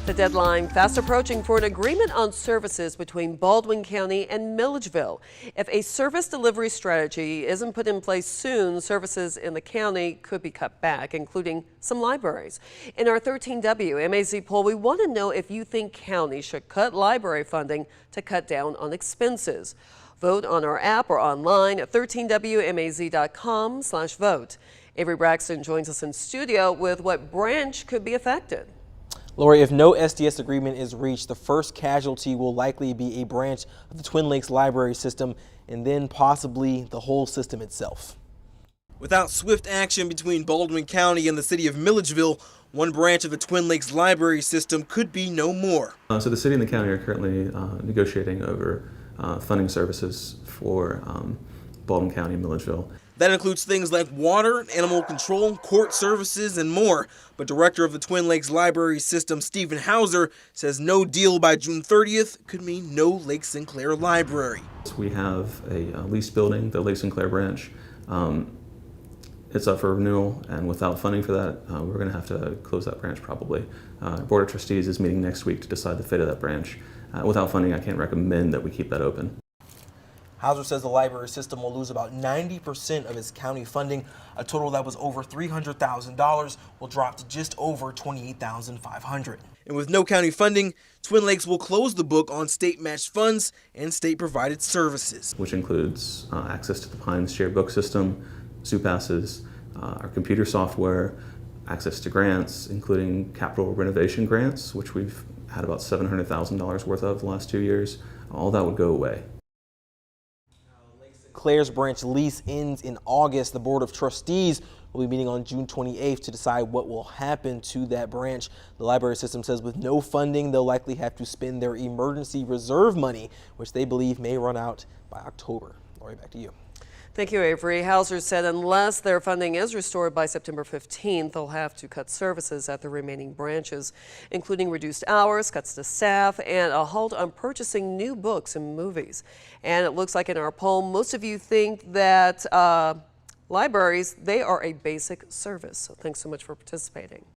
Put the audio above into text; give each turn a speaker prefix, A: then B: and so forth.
A: The deadline fast approaching for an agreement on services between Baldwin County and Milledgeville. If a service delivery strategy isn't put in place soon, services in the county could be cut back, including some libraries. In our 13W MAZ poll, we want to know if you think counties should cut library funding to cut down on expenses. Vote on our app or online at 13WMAZ.com/vote. Avery Braxton joins us in studio with what branch could be affected.
B: Lori, if no SDS agreement is reached, the first casualty will likely be a branch of the Twin Lakes library system and then possibly the whole system itself.
C: Without swift action between Baldwin County and the city of Milledgeville, one branch of the Twin Lakes library system could be no more.
D: So the city and the county are currently negotiating over funding services for Baldwin County and Milledgeville.
C: That includes things like water, animal control, court services, and more. But director of the Twin Lakes Library System, Stephen Hauser, says no deal by June 30th could mean no Lake Sinclair Library.
D: We have a leased building, the Lake Sinclair branch. It's up for renewal, and without funding for that, we're going to have to close that branch probably. Board of Trustees is meeting next week to decide the fate of that branch. Without funding, I can't recommend that we keep that open.
B: Hauser says the library system will lose about 90% of its county funding. A total that was over $300,000 will drop to just over $28,500.
C: And with no county funding, Twin Lakes will close the book on state-matched funds and state-provided services.
D: Which includes access to the Pines shared book system, zoo passes, our computer software, access to grants, including capital renovation grants, which we've had about $700,000 worth of the last 2 years. All that would go away.
B: Claire's branch lease ends in August. The Board of Trustees will be meeting on June 28th to decide what will happen to that branch. The library system says with no funding, they'll likely have to spend their emergency reserve money, which they believe may run out by October. Lori, back to you.
A: Thank you, Avery. Hauser said unless their funding is restored by September 15th, they'll have to cut services at the remaining branches, including reduced hours, cuts to staff, and a halt on purchasing new books and movies. And it looks like in our poll, most of you think that libraries, they are a basic service. So thanks so much for participating.